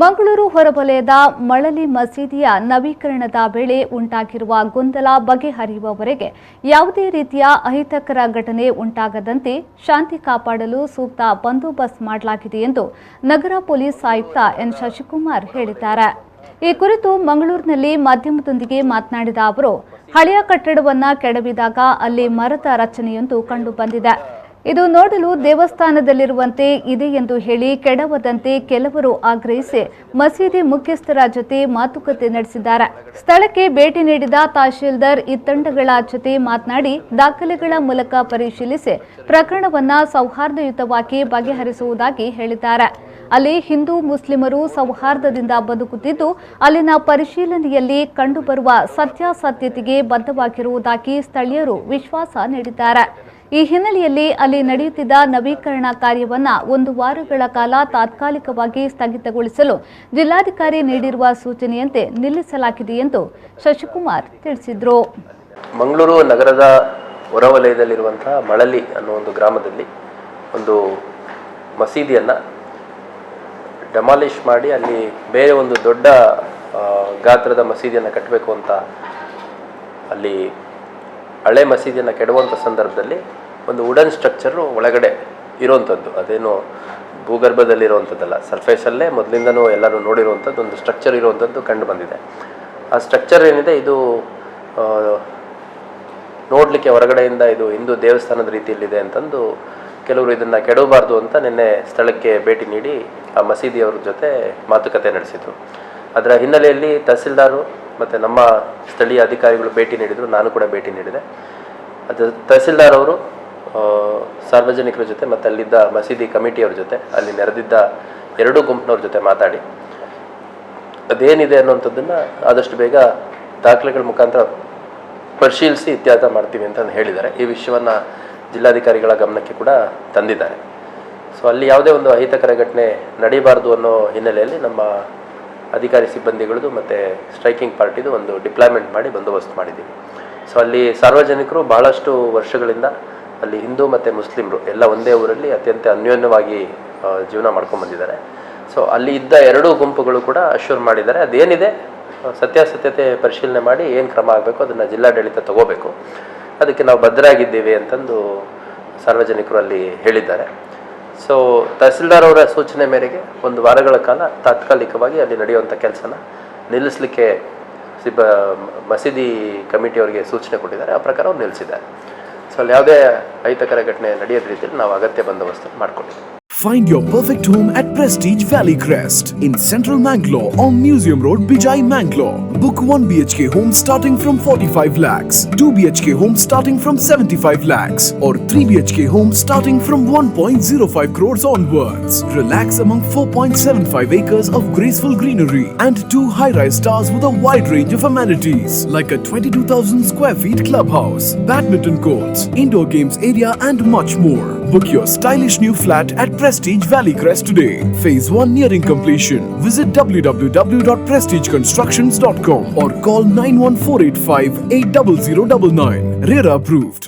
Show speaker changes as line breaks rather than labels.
ಮಂಗಳೂರು ಹೊರವಲಯದ ಮಳಲಿ ಮಸೀದಿಯ ನವೀಕರಣದ ವೇಳೆ ಉಂಟಾಗಿರುವ ಗೊಂದಲ ಬಗೆಹರಿಯುವವರೆಗೆ ಯಾವುದೇ ರೀತಿಯ ಅಹಿತಕರ ಘಟನೆ ಉಂಟಾಗದಂತೆ ಶಾಂತಿ ಕಾಪಾಡಲು ಸೂಕ್ತ ಬಂದೋಬಸ್ತ್ ಮಾಡಲಾಗಿದೆ ಎಂದು ನಗರ ಪೊಲೀಸ್ ಆಯುಕ್ತ ಎನ್ ಶಶಿಕುಮಾರ್ ಹೇಳಿದ್ದಾರೆ. ಈ ಕುರಿತು ಮಂಗಳೂರಿನಲ್ಲಿ ಮಾಧ್ಯಮದೊಂದಿಗೆ ಮಾತನಾಡಿದ ಅವರು, ಹಳೆಯ ಕಟ್ಟಡವನ್ನು ಕೆಡವಿದಾಗ ಅಲ್ಲಿ ಮರದ ರಚನೆಯೊಂದು ಕಂಡುಬಂದಿದೆ. ಇದು ನೋಡಲು ದೇವಸ್ಥಾನದಲ್ಲಿರುವಂತೆ ಇದೆ ಎಂದು ಹೇಳಿ ಕೆಡವದಂತೆ ಕೆಲವರು ಆಗ್ರಹಿಸಿ ಮಸೀದಿ ಮುಖ್ಯಸ್ಥರ ಜೊತೆ ಮಾತುಕತೆ ನಡೆಸಿದ್ದಾರೆ. ಸ್ಥಳಕ್ಕೆ ಭೇಟಿ ನೀಡಿದ ತಹಶೀಲ್ದಾರ್ ಈ ತಂಡಗಳ ಜೊತೆ ಮಾತನಾಡಿ ದಾಖಲೆಗಳ ಮೂಲಕ ಪರಿಶೀಲಿಸಿ ಪ್ರಕರಣವನ್ನು ಸೌಹಾರ್ದಯುತವಾಗಿ ಬಗೆಹರಿಸುವುದಾಗಿ ಹೇಳಿದ್ದಾರೆ. ಅಲ್ಲಿ ಹಿಂದೂ ಮುಸ್ಲಿಮರು ಸೌಹಾರ್ದದಿಂದ ಬದುಕುತ್ತಿದ್ದು ಅಲ್ಲಿನ ಪರಿಶೀಲನೆಯಲ್ಲಿ ಕಂಡುಬರುವ ಸತ್ಯಾಸತ್ಯತೆಗೆ ಬದ್ಧವಾಗಿರುವುದಾಗಿ ಸ್ಥಳೀಯರು ವಿಶ್ವಾಸ ನೀಡಿದ್ದಾರೆ. ಈ ಹಿನ್ನೆಲೆಯಲ್ಲಿ ಅಲ್ಲಿ ನಡೆಯುತ್ತಿದ್ದ ನವೀಕರಣ ಕಾರ್ಯವನ್ನು 1 ವಾರಗಳ ಕಾಲ ತಾತ್ಕಾಲಿಕವಾಗಿ ಸ್ಥಗಿತಗೊಳಿಸಲು ಜಿಲ್ಲಾಧಿಕಾರಿ ನೀಡಿರುವ ಸೂಚನೆಯಂತೆ ನಿಲ್ಲಿಸಲಾಗಿದೆ ಎಂದು ಶಶಿಕುಮಾರ್ ತಿಳಿಸಿದರು.
ಮಂಗಳೂರು ನಗರದ ಹೊರವಲಯದಲ್ಲಿರುವಂತಹ ಮಳಲಿ ಅನ್ನೋ ಒಂದು ಗ್ರಾಮದಲ್ಲಿ ಒಂದು ಮಸೀದಿಯನ್ನು ಡೆಮಾಲಿಷ್ ಮಾಡಿ ಅಲ್ಲಿ ಬೇರೆ ಒಂದು ದೊಡ್ಡ ಗಾತ್ರದ ಮಸೀದಿಯನ್ನು ಕಟ್ಟಬೇಕು ಅಂತ ಅಲ್ಲಿ ಹಳೆ ಮಸೀದಿಯನ್ನು ಕೆಡುವಂಥ ಸಂದರ್ಭದಲ್ಲಿ ಒಂದು ವುಡನ್ ಸ್ಟ್ರಕ್ಚರು ಒಳಗಡೆ ಇರೋವಂಥದ್ದು, ಅದೇನು ಭೂಗರ್ಭದಲ್ಲಿರುವಂಥದ್ದಲ್ಲ, ಸರ್ಫೇಸಲ್ಲೇ ಮೊದಲಿಂದನೂ ಎಲ್ಲರೂ ನೋಡಿರುವಂಥದ್ದು ಒಂದು ಸ್ಟ್ರಕ್ಚರ್ ಇರುವಂಥದ್ದು ಕಂಡು ಬಂದಿದೆ. ಆ ಸ್ಟ್ರಕ್ಚರ್ ಏನಿದೆ ಇದು ನೋಡಲಿಕ್ಕೆ ಹೊರಗಡೆಯಿಂದ ಇದು ಹಿಂದೂ ದೇವಸ್ಥಾನದ ರೀತಿಯಲ್ಲಿದೆ ಅಂತಂದು ಕೆಲವರು ಇದನ್ನು ಕೆಡವಬಾರ್ದು ಅಂತ ನಿನ್ನೆ ಸ್ಥಳಕ್ಕೆ ಭೇಟಿ ನೀಡಿ ಆ ಮಸೀದಿಯವ್ರ ಜೊತೆ ಮಾತುಕತೆ ನಡೆಸಿದರು. ಅದರ ಹಿನ್ನೆಲೆಯಲ್ಲಿ ತಹಸೀಲ್ದಾರು ಮತ್ತು ನಮ್ಮ ಸ್ಥಳೀಯ ಅಧಿಕಾರಿಗಳು ಭೇಟಿ ನೀಡಿದರು, ನಾನು ಕೂಡ ಭೇಟಿ ನೀಡಿದೆ. ಅದು ತಹಸೀಲ್ದಾರ್ ಅವರು ಸಾರ್ವಜನಿಕರ ಜೊತೆ ಮತ್ತು ಅಲ್ಲಿದ್ದ ಮಸೀದಿ ಕಮಿಟಿಯವ್ರ ಜೊತೆ ಅಲ್ಲಿ ನೆರೆದಿದ್ದ 2 ಗುಂಪಿನವ್ರ ಜೊತೆ ಮಾತಾಡಿ ಅದೇನಿದೆ ಅನ್ನುವಂಥದ್ದನ್ನು ಆದಷ್ಟು ಬೇಗ ದಾಖಲೆಗಳ ಮುಖಾಂತರ ಪರಿಶೀಲಿಸಿ ಇತ್ಯರ್ಥ ಮಾಡ್ತೀವಿ ಅಂತ ಹೇಳಿದ್ದಾರೆ. ಈ ವಿಷಯವನ್ನು ಜಿಲ್ಲಾಧಿಕಾರಿಗಳ ಗಮನಕ್ಕೆ ಕೂಡ ತಂದಿದ್ದಾರೆ. ಸೊ ಅಲ್ಲಿ ಯಾವುದೇ ಒಂದು ಅಹಿತಕರ ಘಟನೆ ನಡೀಬಾರ್ದು ಅನ್ನೋ ಹಿನ್ನೆಲೆಯಲ್ಲಿ ನಮ್ಮ ಅಧಿಕಾರಿ ಸಿಬ್ಬಂದಿಗಳದ್ದು ಮತ್ತು ಸ್ಟ್ರೈಕಿಂಗ್ ಪಾರ್ಟಿದು ಒಂದು ಡಿಪ್ಲಾಯ್ಮೆಂಟ್ ಮಾಡಿ ಬಂದೋಬಸ್ತ್ ಮಾಡಿದ್ದೀವಿ. ಸೊ ಅಲ್ಲಿ ಸಾರ್ವಜನಿಕರು ಬಹಳಷ್ಟು ವರ್ಷಗಳಿಂದ ಅಲ್ಲಿ ಹಿಂದೂ ಮತ್ತು ಮುಸ್ಲಿಮರು ಎಲ್ಲ ಒಂದೇ ಊರಲ್ಲಿ ಅತ್ಯಂತ ಅನ್ಯೋನ್ಯವಾಗಿ ಜೀವನ ಮಾಡ್ಕೊಂಡ್ಬಂದಿದ್ದಾರೆ. ಸೊ ಅಲ್ಲಿ ಇದ್ದ 2 ಗುಂಪುಗಳು ಕೂಡ ಅಶ್ಯೂರ್ ಮಾಡಿದ್ದಾರೆ, ಅದೇನಿದೆ ಸತ್ಯಾಸತ್ಯತೆ ಪರಿಶೀಲನೆ ಮಾಡಿ ಏನು ಕ್ರಮ ಆಗಬೇಕು ಅದನ್ನು ಜಿಲ್ಲಾಡಳಿತ ತಗೋಬೇಕು, ಅದಕ್ಕೆ ನಾವು ಬದ್ಧರಾಗಿದ್ದೀವಿ ಅಂತಂದು ಸಾರ್ವಜನಿಕರು ಅಲ್ಲಿ ಹೇಳಿದ್ದಾರೆ. ಸೊ ತಹಸೀಲ್ದಾರ್ ಅವರ ಸೂಚನೆ ಮೇರೆಗೆ 1 ವಾರಗಳ ಕಾಲ ತಾತ್ಕಾಲಿಕವಾಗಿ ಅಲ್ಲಿ ನಡೆಯುವಂಥ ಕೆಲಸನ ನಿಲ್ಲಿಸಲಿಕ್ಕೆ ಮಸೀದಿ ಕಮಿಟಿಯವರಿಗೆ ಸೂಚನೆ ಕೊಟ್ಟಿದ್ದಾರೆ. ಆ ಪ್ರಕಾರ ಅವ್ರು ನಿಲ್ಲಿಸಿದ್ದಾರೆ. ಸೊ ಅಲ್ಲಿ ಯಾವುದೇ ಅಹಿತಕರ ಘಟನೆ ನಡೆಯೋದ ರೀತಿಯಲ್ಲಿ ನಾವು ಅಗತ್ಯ ಬಂದೋಬಸ್ತ್ ಮಾಡಿಕೊಂಡಿದ್ದೀವಿ.
Find your perfect home at Prestige Valley Crest in Central Mangalore on Museum Road, Bijai, Mangalore. Book 1 BHK home starting from 45 lakhs, 2 BHK home starting from 75 lakhs, or 3 BHK home starting from 1.05 crores onwards. Relax among 4.75 acres of graceful greenery and 2 high-rise towers with a wide range of amenities like a 22,000 square feet clubhouse, badminton courts, indoor games area and much more. Book your stylish new flat at Prestige Valley Crest today. Phase 1 nearing completion. Visit www.prestigeconstructions.com or call 91485 80099. RERA approved.